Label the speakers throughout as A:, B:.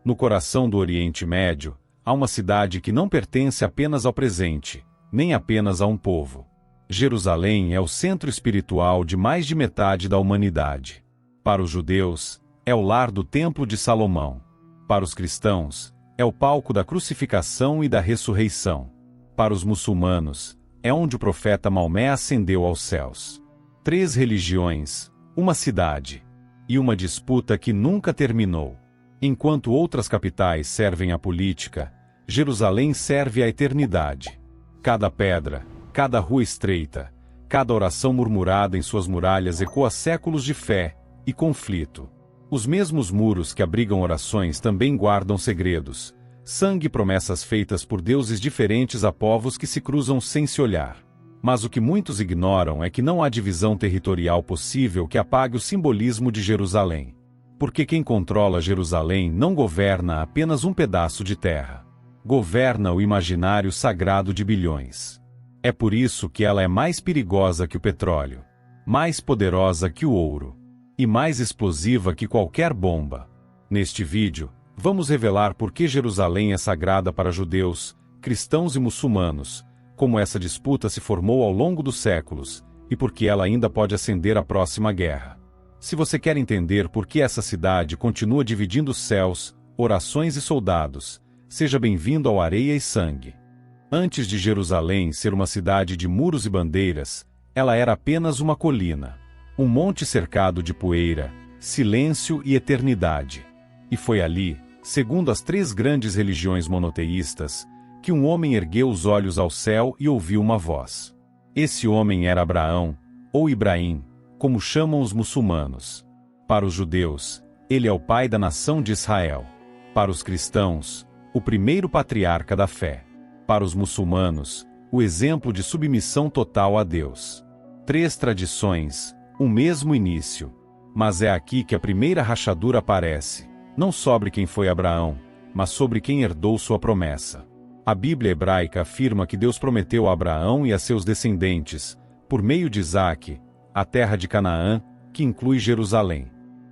A: No coração do Oriente Médio, há uma cidade que não pertence apenas ao presente, nem apenas a um povo. Jerusalém é o centro espiritual de mais de metade da humanidade. Para os judeus, é o lar do Templo de Salomão. Para os cristãos, é o palco da crucificação e da ressurreição. Para os muçulmanos, é onde o profeta Maomé ascendeu aos céus. 3 religiões, uma cidade, e uma disputa que nunca terminou. Enquanto outras capitais servem à política, Jerusalém serve à eternidade. Cada pedra, cada rua estreita, cada oração murmurada em suas muralhas ecoa séculos de fé e conflito. Os mesmos muros que abrigam orações também guardam segredos, sangue e promessas feitas por deuses diferentes a povos que se cruzam sem se olhar. Mas o que muitos ignoram é que não há divisão territorial possível que apague o simbolismo de Jerusalém. Porque quem controla Jerusalém não governa apenas um pedaço de terra. Governa o imaginário sagrado de bilhões. É por isso que ela é mais perigosa que o petróleo, mais poderosa que o ouro, e mais explosiva que qualquer bomba. Neste vídeo, vamos revelar por que Jerusalém é sagrada para judeus, cristãos e muçulmanos, como essa disputa se formou ao longo dos séculos, e por que ela ainda pode acender a próxima guerra. Se você quer entender por que essa cidade continua dividindo céus, orações e soldados, seja bem-vindo ao Areia e Sangue. Antes de Jerusalém ser uma cidade de muros e bandeiras, ela era apenas uma colina. Um monte cercado de poeira, silêncio e eternidade. E foi ali, segundo as 3 grandes religiões monoteístas, que um homem ergueu os olhos ao céu e ouviu uma voz. Esse homem era Abraão, ou Ibrahim, como chamam os muçulmanos. Para os judeus, ele é o pai da nação de Israel. Para os cristãos, o primeiro patriarca da fé. Para os muçulmanos, o exemplo de submissão total a Deus. 3 tradições, um mesmo início. Mas é aqui que a primeira rachadura aparece, não sobre quem foi Abraão, mas sobre quem herdou sua promessa. A Bíblia hebraica afirma que Deus prometeu a Abraão e a seus descendentes, por meio de Isaque, a terra de Canaã, que inclui Jerusalém.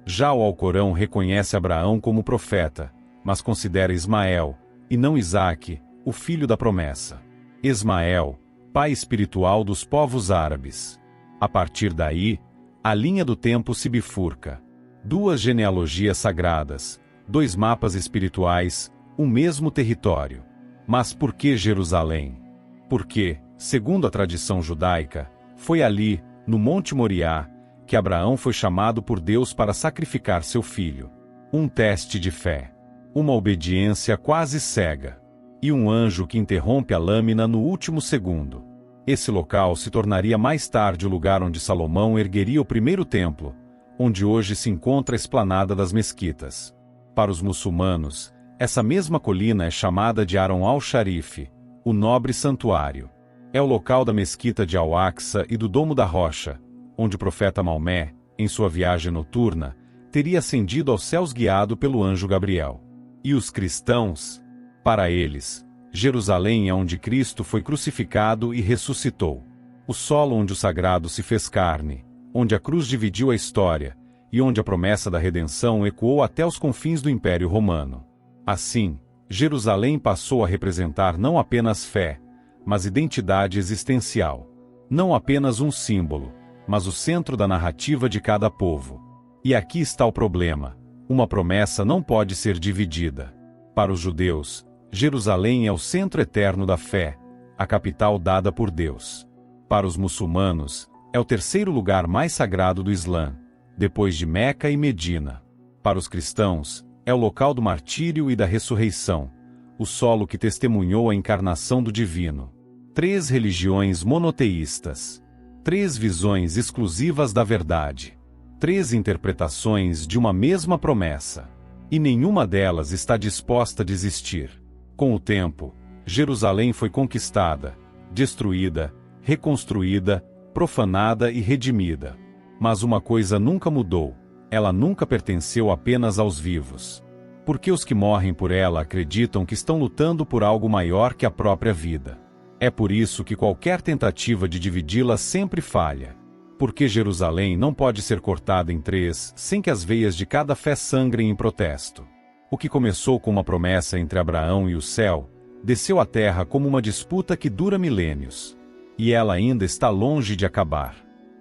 A: Já o Alcorão reconhece Abraão como profeta, mas considera Ismael, e não Isaque, o filho da promessa. Ismael, pai espiritual dos povos árabes. A partir daí, a linha do tempo se bifurca. 2 genealogias sagradas, 2 mapas espirituais, um mesmo território. Mas por que Jerusalém? Porque, segundo a tradição judaica, foi ali, no Monte Moriá, que Abraão foi chamado por Deus para sacrificar seu filho. Um teste de fé. Uma obediência quase cega. E um anjo que interrompe a lâmina no último segundo. Esse local se tornaria mais tarde o lugar onde Salomão ergueria o primeiro templo, onde hoje se encontra a esplanada das mesquitas. Para os muçulmanos, essa mesma colina é chamada de Aron al-Sharif, o nobre santuário. É o local da mesquita de Al-Aqsa e do Domo da Rocha, onde o profeta Maomé, em sua viagem noturna, teria ascendido aos céus guiado pelo anjo Gabriel. E os cristãos? Para eles, Jerusalém é onde Cristo foi crucificado e ressuscitou. O solo onde o sagrado se fez carne, onde a cruz dividiu a história, e onde a promessa da redenção ecoou até os confins do Império Romano. Assim, Jerusalém passou a representar não apenas fé, mas identidade existencial. Não apenas um símbolo, mas o centro da narrativa de cada povo. E aqui está o problema: uma promessa não pode ser dividida. Para os judeus, Jerusalém é o centro eterno da fé, a capital dada por Deus. Para os muçulmanos, é o terceiro lugar mais sagrado do Islã, depois de Meca e Medina. Para os cristãos, é o local do martírio e da ressurreição, o solo que testemunhou a encarnação do divino. 3 religiões monoteístas. 3 visões exclusivas da verdade. 3 interpretações de uma mesma promessa. E nenhuma delas está disposta a desistir. Com o tempo, Jerusalém foi conquistada, destruída, reconstruída, profanada e redimida. Mas uma coisa nunca mudou: ela nunca pertenceu apenas aos vivos. Porque os que morrem por ela acreditam que estão lutando por algo maior que a própria vida. É por isso que qualquer tentativa de dividi-la sempre falha. Porque Jerusalém não pode ser cortada em 3 sem que as veias de cada fé sangrem em protesto. O que começou com uma promessa entre Abraão e o céu, desceu à terra como uma disputa que dura milênios. E ela ainda está longe de acabar.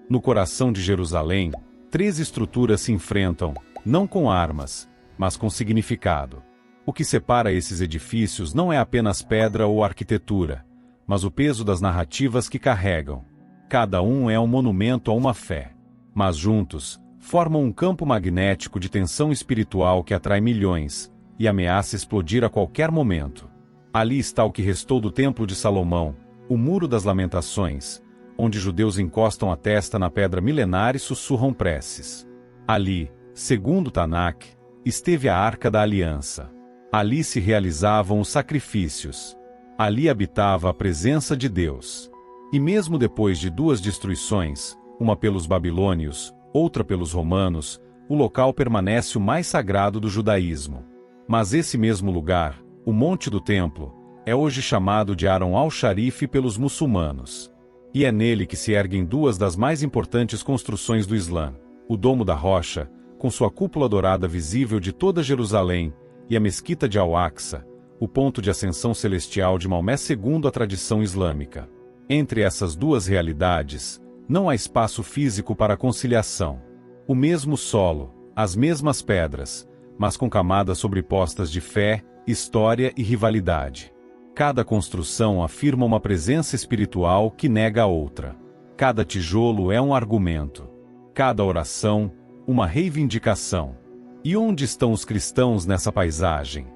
A: No coração de Jerusalém, 3 estruturas se enfrentam, não com armas, mas com significado. O que separa esses edifícios não é apenas pedra ou arquitetura, mas o peso das narrativas que carregam. Cada um é um monumento a uma fé. Mas juntos, formam um campo magnético de tensão espiritual que atrai milhões, e ameaça explodir a qualquer momento. Ali está o que restou do Templo de Salomão, o Muro das Lamentações, onde judeus encostam a testa na pedra milenar e sussurram preces. Ali, segundo Tanakh, esteve a Arca da Aliança. Ali se realizavam os sacrifícios. Ali habitava a presença de Deus. E mesmo depois de 2 destruições, uma pelos babilônios, outra pelos romanos, o local permanece o mais sagrado do judaísmo. Mas esse mesmo lugar, o Monte do Templo, é hoje chamado de Aron al-Sharif pelos muçulmanos. E é nele que se erguem 2 das mais importantes construções do Islã, o Domo da Rocha, com sua cúpula dourada visível de toda Jerusalém, e a Mesquita de Al-Aqsa, o ponto de ascensão celestial de Maomé segundo a tradição islâmica. Entre essas 2 realidades, não há espaço físico para conciliação. O mesmo solo, as mesmas pedras, mas com camadas sobrepostas de fé, história e rivalidade. Cada construção afirma uma presença espiritual que nega a outra. Cada tijolo é um argumento. Cada oração, uma reivindicação. E onde estão os cristãos nessa paisagem?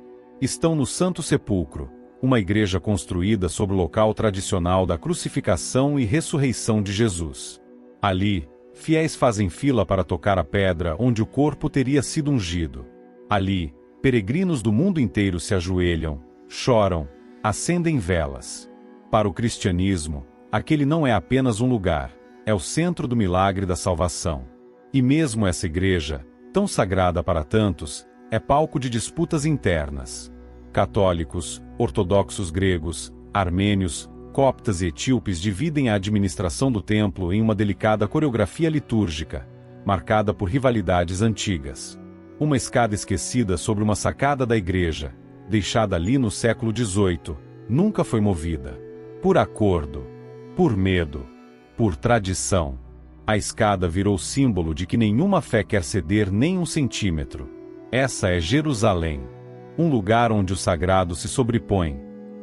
A: Estão no Santo Sepulcro, uma igreja construída sobre o local tradicional da crucificação e ressurreição de Jesus. Ali, fiéis fazem fila para tocar a pedra onde o corpo teria sido ungido. Ali, peregrinos do mundo inteiro se ajoelham, choram, acendem velas. Para o cristianismo, aquele não é apenas um lugar, é o centro do milagre da salvação. E mesmo essa igreja, tão sagrada para tantos, é palco de disputas internas. Católicos, ortodoxos gregos, armênios, coptas e etíopes dividem a administração do templo em uma delicada coreografia litúrgica, marcada por rivalidades antigas. Uma escada esquecida sobre uma sacada da igreja, deixada ali no século XVIII, nunca foi movida. Por acordo, por medo, por tradição. A escada virou símbolo de que nenhuma fé quer ceder nem 1 centímetro. Essa é Jerusalém. Um lugar onde o sagrado se sobrepõe,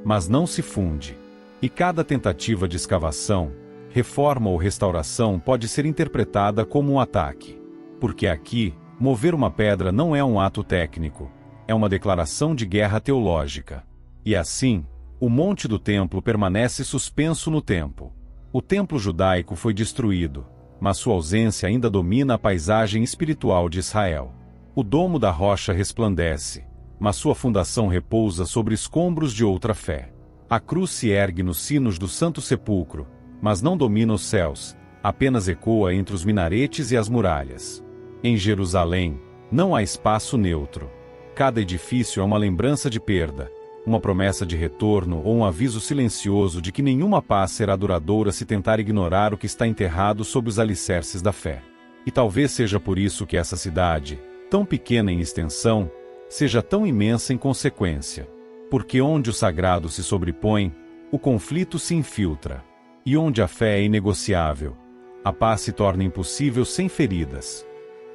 A: mas não se funde. E cada tentativa de escavação, reforma ou restauração pode ser interpretada como um ataque. Porque aqui, mover uma pedra não é um ato técnico, é uma declaração de guerra teológica. E assim, o Monte do Templo permanece suspenso no tempo. O templo judaico foi destruído, mas sua ausência ainda domina a paisagem espiritual de Israel. O Domo da Rocha resplandece, mas sua fundação repousa sobre escombros de outra fé. A cruz se ergue nos sinos do Santo Sepulcro, mas não domina os céus, apenas ecoa entre os minaretes e as muralhas. Em Jerusalém, não há espaço neutro. Cada edifício é uma lembrança de perda, uma promessa de retorno ou um aviso silencioso de que nenhuma paz será duradoura se tentar ignorar o que está enterrado sob os alicerces da fé. E talvez seja por isso que essa cidade, tão pequena em extensão, seja tão imensa em consequência. Porque onde o sagrado se sobrepõe, o conflito se infiltra. E onde a fé é inegociável, a paz se torna impossível sem feridas.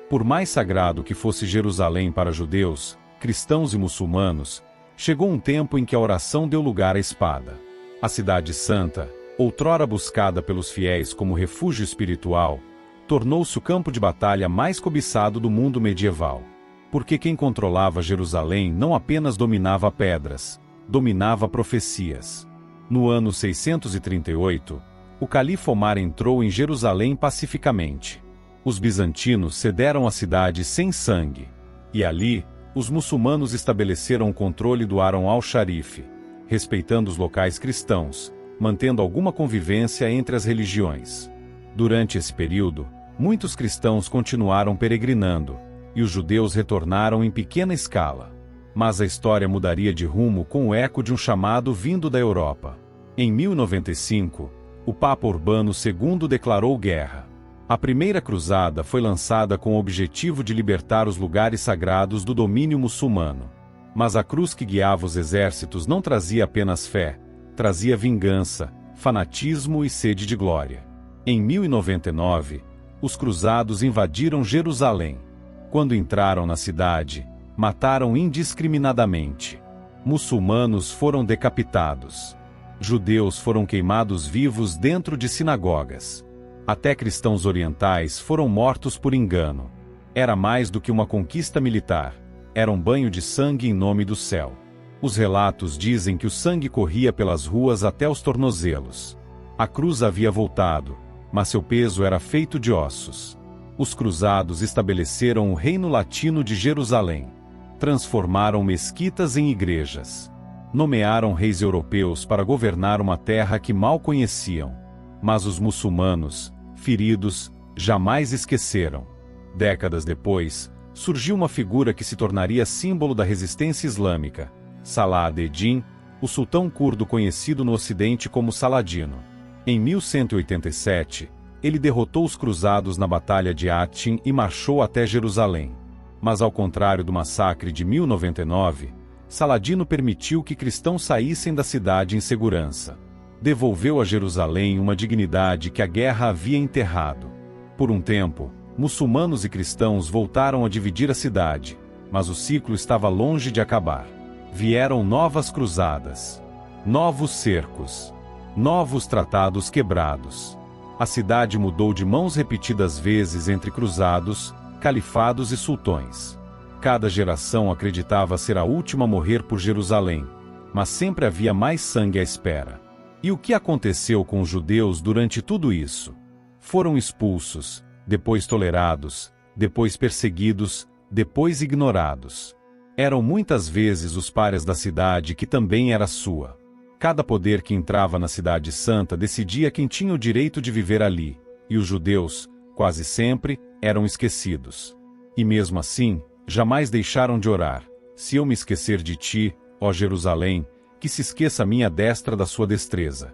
A: Por mais sagrado que fosse Jerusalém para judeus, cristãos e muçulmanos, chegou um tempo em que a oração deu lugar à espada. A Cidade Santa, outrora buscada pelos fiéis como refúgio espiritual, tornou-se o campo de batalha mais cobiçado do mundo medieval. Porque quem controlava Jerusalém não apenas dominava pedras, dominava profecias. No ano 638, o califa Omar entrou em Jerusalém pacificamente. Os bizantinos cederam a cidade sem sangue. E ali, os muçulmanos estabeleceram o controle do Aron al-Sharif, respeitando os locais cristãos, mantendo alguma convivência entre as religiões. Durante esse período, muitos cristãos continuaram peregrinando, e os judeus retornaram em pequena escala. Mas a história mudaria de rumo com o eco de um chamado vindo da Europa. Em 1095, o Papa Urbano II declarou guerra. A primeira cruzada foi lançada com o objetivo de libertar os lugares sagrados do domínio muçulmano. Mas a cruz que guiava os exércitos não trazia apenas fé, trazia vingança, fanatismo e sede de glória. Em 1099, os cruzados invadiram Jerusalém. Quando entraram na cidade, mataram indiscriminadamente. Muçulmanos foram decapitados. Judeus foram queimados vivos dentro de sinagogas. Até cristãos orientais foram mortos por engano. Era mais do que uma conquista militar. Era um banho de sangue em nome do céu. Os relatos dizem que o sangue corria pelas ruas até os tornozelos. A cruz havia voltado, mas seu peso era feito de ossos. Os cruzados estabeleceram o Reino Latino de Jerusalém. Transformaram mesquitas em igrejas. Nomearam reis europeus para governar uma terra que mal conheciam. Mas os muçulmanos, feridos, jamais esqueceram. Décadas depois, surgiu uma figura que se tornaria símbolo da resistência islâmica, Salah ad-Din, o sultão curdo conhecido no Ocidente como Saladino. Em 1187, ele derrotou os cruzados na Batalha de Hattin e marchou até Jerusalém. Mas ao contrário do massacre de 1099, Saladino permitiu que cristãos saíssem da cidade em segurança. Devolveu a Jerusalém uma dignidade que a guerra havia enterrado. Por um tempo, muçulmanos e cristãos voltaram a dividir a cidade, mas o ciclo estava longe de acabar. Vieram novas cruzadas, novos cercos, novos tratados quebrados. A cidade mudou de mãos repetidas vezes entre cruzados, califados e sultões. Cada geração acreditava ser a última a morrer por Jerusalém, mas sempre havia mais sangue à espera. E o que aconteceu com os judeus durante tudo isso? Foram expulsos, depois tolerados, depois perseguidos, depois ignorados. Eram muitas vezes os párias da cidade que também era sua. Cada poder que entrava na cidade santa decidia quem tinha o direito de viver ali, e os judeus, quase sempre, eram esquecidos. E mesmo assim, jamais deixaram de orar: se eu me esquecer de ti, ó Jerusalém, que se esqueça a minha destra da sua destreza.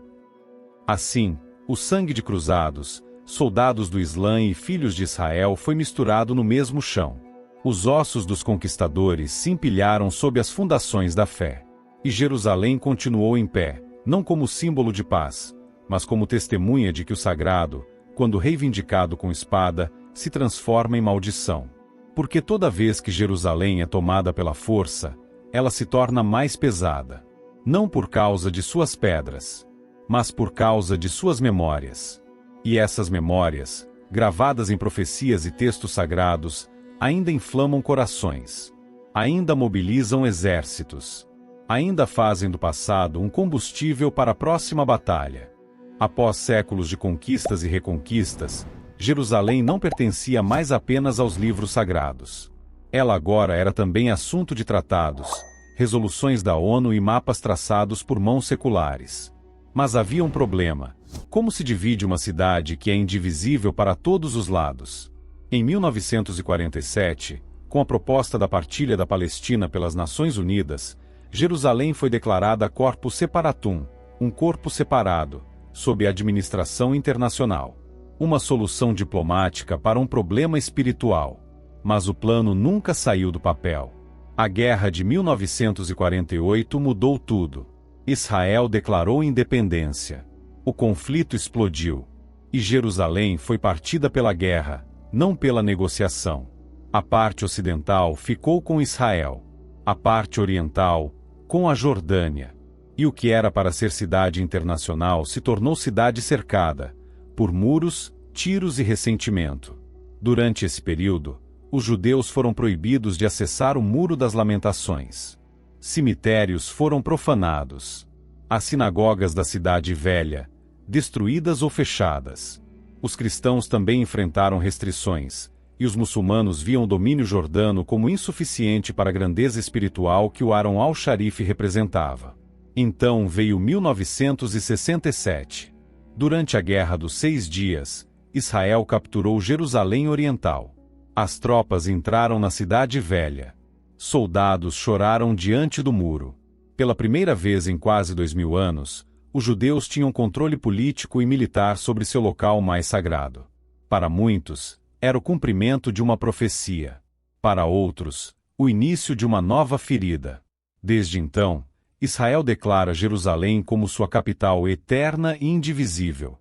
A: Assim, o sangue de cruzados, soldados do Islã e filhos de Israel foi misturado no mesmo chão. Os ossos dos conquistadores se empilharam sob as fundações da fé. E Jerusalém continuou em pé, não como símbolo de paz, mas como testemunha de que o sagrado, quando reivindicado com espada, se transforma em maldição. Porque toda vez que Jerusalém é tomada pela força, ela se torna mais pesada. Não por causa de suas pedras, mas por causa de suas memórias. E essas memórias, gravadas em profecias e textos sagrados, ainda inflamam corações, ainda mobilizam exércitos, ainda fazem do passado um combustível para a próxima batalha. Após séculos de conquistas e reconquistas, Jerusalém não pertencia mais apenas aos livros sagrados. Ela agora era também assunto de tratados, resoluções da ONU e mapas traçados por mãos seculares. Mas havia um problema: como se divide uma cidade que é indivisível para todos os lados? Em 1947, com a proposta da partilha da Palestina pelas Nações Unidas, Jerusalém foi declarada Corpus Separatum, um corpo separado, sob administração internacional. Uma solução diplomática para um problema espiritual. Mas o plano nunca saiu do papel. A guerra de 1948 mudou tudo. Israel declarou independência. O conflito explodiu. E Jerusalém foi partida pela guerra, não pela negociação. A parte ocidental ficou com Israel. A parte oriental, com a Jordânia. E o que era para ser cidade internacional se tornou cidade cercada, por muros, tiros e ressentimento. Durante esse período, os judeus foram proibidos de acessar o Muro das Lamentações. Cemitérios foram profanados. As sinagogas da Cidade Velha, destruídas ou fechadas. Os cristãos também enfrentaram restrições, e os muçulmanos viam o domínio jordano como insuficiente para a grandeza espiritual que o Haram al-Sharif representava. Então veio 1967. Durante a Guerra dos 6 Dias, Israel capturou Jerusalém Oriental. As tropas entraram na Cidade Velha. Soldados choraram diante do muro. Pela primeira vez em quase 2000 anos, os judeus tinham controle político e militar sobre seu local mais sagrado. Para muitos, era o cumprimento de uma profecia. Para outros, o início de uma nova ferida. Desde então, Israel declara Jerusalém como sua capital eterna e indivisível.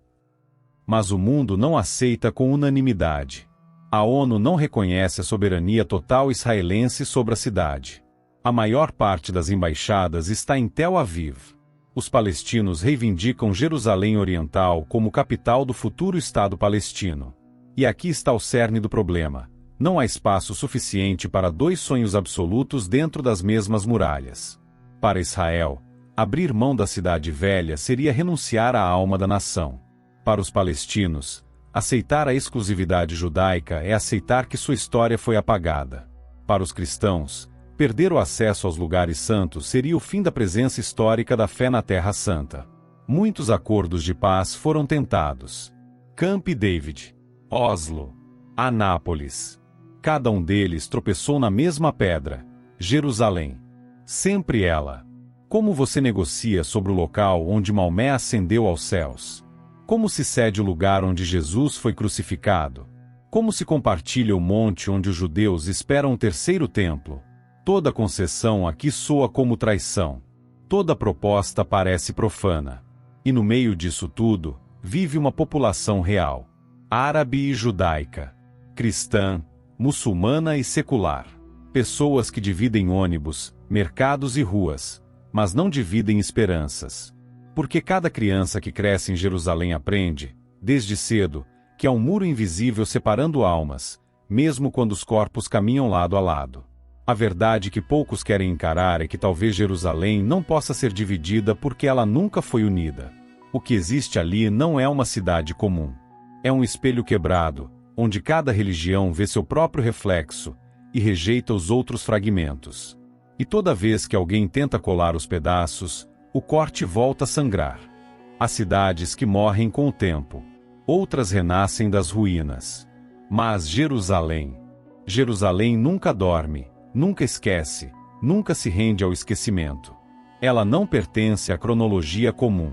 A: Mas o mundo não aceita com unanimidade. A ONU não reconhece a soberania total israelense sobre a cidade. A maior parte das embaixadas está em Tel Aviv. Os palestinos reivindicam Jerusalém Oriental como capital do futuro Estado palestino. E aqui está o cerne do problema. Não há espaço suficiente para dois sonhos absolutos dentro das mesmas muralhas. Para Israel, abrir mão da cidade velha seria renunciar à alma da nação. Para os palestinos, aceitar a exclusividade judaica é aceitar que sua história foi apagada. Para os cristãos, perder o acesso aos lugares santos seria o fim da presença histórica da fé na Terra Santa. Muitos acordos de paz foram tentados. Camp David, Oslo, Anápolis. Cada um deles tropeçou na mesma pedra, Jerusalém. Sempre ela. Como você negocia sobre o local onde Maomé ascendeu aos céus? Como se cede o lugar onde Jesus foi crucificado? Como se compartilha o monte onde os judeus esperam o terceiro templo? Toda concessão aqui soa como traição. Toda proposta parece profana. E no meio disso tudo, vive uma população real. Árabe e judaica. Cristã, muçulmana e secular. Pessoas que dividem ônibus, mercados e ruas, mas não dividem esperanças. Porque cada criança que cresce em Jerusalém aprende, desde cedo, que há um muro invisível separando almas, mesmo quando os corpos caminham lado a lado. A verdade que poucos querem encarar é que talvez Jerusalém não possa ser dividida porque ela nunca foi unida. O que existe ali não é uma cidade comum. É um espelho quebrado, onde cada religião vê seu próprio reflexo e rejeita os outros fragmentos. E toda vez que alguém tenta colar os pedaços, o corte volta a sangrar. Há cidades que morrem com o tempo. Outras renascem das ruínas. Mas Jerusalém nunca dorme, nunca esquece, nunca se rende ao esquecimento. Ela não pertence à cronologia comum.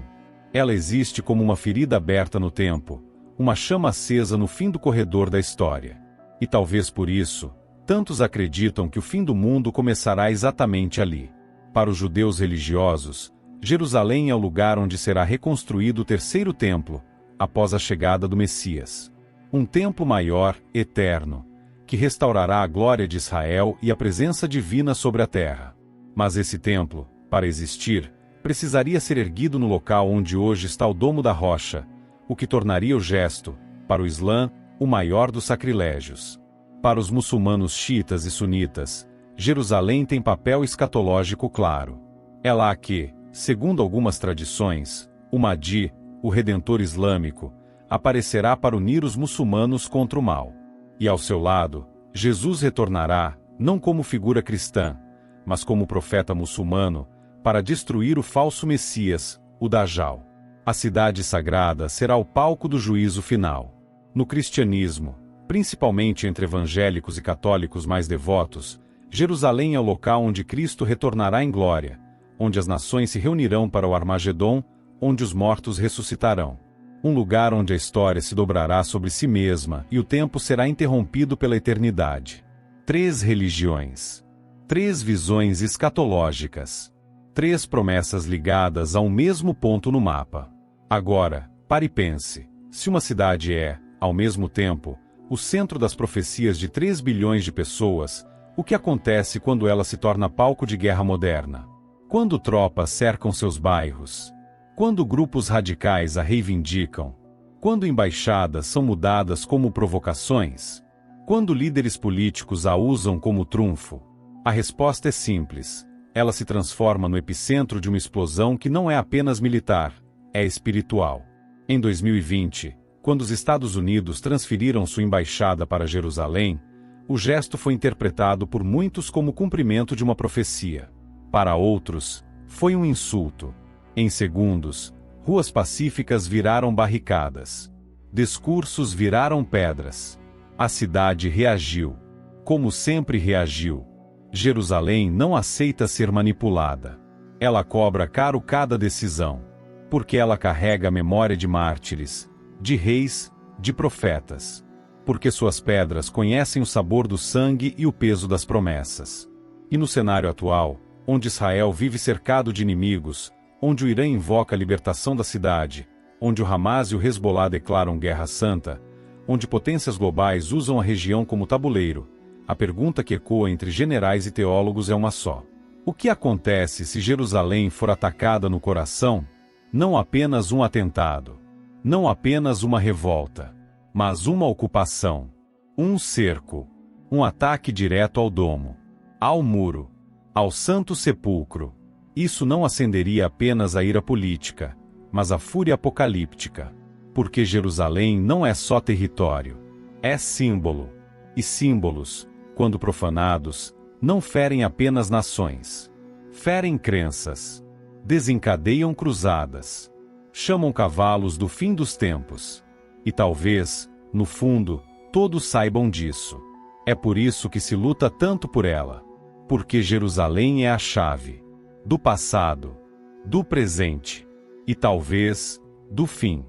A: Ela existe como uma ferida aberta no tempo, uma chama acesa no fim do corredor da história. E talvez por isso, tantos acreditam que o fim do mundo começará exatamente ali. Para os judeus religiosos, Jerusalém é o lugar onde será reconstruído o terceiro templo, após a chegada do Messias. Um templo maior, eterno, que restaurará a glória de Israel e a presença divina sobre a terra. Mas esse templo, para existir, precisaria ser erguido no local onde hoje está o Domo da Rocha, o que tornaria o gesto, para o Islã, o maior dos sacrilégios. Para os muçulmanos xiitas e sunitas, Jerusalém tem papel escatológico claro. É lá que, segundo algumas tradições, o Mahdi, o Redentor Islâmico, aparecerá para unir os muçulmanos contra o mal. E ao seu lado, Jesus retornará, não como figura cristã, mas como profeta muçulmano, para destruir o falso Messias, o Dajjal. A cidade sagrada será o palco do juízo final. No cristianismo, principalmente entre evangélicos e católicos mais devotos, Jerusalém é o local onde Cristo retornará em glória, onde as nações se reunirão para o Armagedon, onde os mortos ressuscitarão. Um lugar onde a história se dobrará sobre si mesma e o tempo será interrompido pela eternidade. 3 religiões. 3 visões escatológicas. 3 promessas ligadas a um mesmo ponto no mapa. Agora, pare e pense. Se uma cidade é, ao mesmo tempo, o centro das profecias de 3 bilhões de pessoas, o que acontece quando ela se torna palco de guerra moderna? Quando tropas cercam seus bairros? Quando grupos radicais a reivindicam? Quando embaixadas são mudadas como provocações? Quando líderes políticos a usam como trunfo? A resposta é simples. Ela se transforma no epicentro de uma explosão que não é apenas militar, é espiritual. Em 2020, quando os Estados Unidos transferiram sua embaixada para Jerusalém, o gesto foi interpretado por muitos como cumprimento de uma profecia. Para outros, foi um insulto. Em segundos, ruas pacíficas viraram barricadas. Discursos viraram pedras. A cidade reagiu. Como sempre reagiu. Jerusalém não aceita ser manipulada. Ela cobra caro cada decisão. Porque ela carrega a memória de mártires, de reis, de profetas. Porque suas pedras conhecem o sabor do sangue e o peso das promessas. E no cenário atual, onde Israel vive cercado de inimigos, onde o Irã invoca a libertação da cidade, onde o Hamas e o Hezbollah declaram guerra santa, onde potências globais usam a região como tabuleiro, a pergunta que ecoa entre generais e teólogos é uma só. O que acontece se Jerusalém for atacada no coração? Não apenas um atentado, não apenas uma revolta, mas uma ocupação, um cerco, um ataque direto ao domo, ao muro, ao santo sepulcro. Isso não acenderia apenas a ira política, mas a fúria apocalíptica. Porque Jerusalém não é só território, é símbolo. E símbolos, quando profanados, não ferem apenas nações. Ferem crenças. Desencadeiam cruzadas. Chamam cavalos do fim dos tempos. E talvez, no fundo, todos saibam disso. É por isso que se luta tanto por ela. Porque Jerusalém é a chave. Do passado, do presente e talvez, do fim.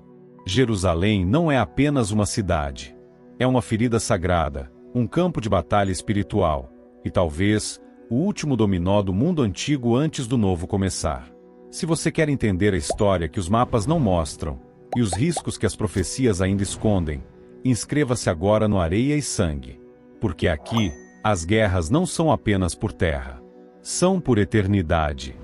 A: Jerusalém não é apenas uma cidade. É uma ferida sagrada, um campo de batalha espiritual e talvez o último dominó do mundo antigo antes do novo começar. Se você quer entender a história que os mapas não mostram e os riscos que as profecias ainda escondem, inscreva-se agora no Areia e Sangue. Porque aqui, as guerras não são apenas por terra. São por eternidade.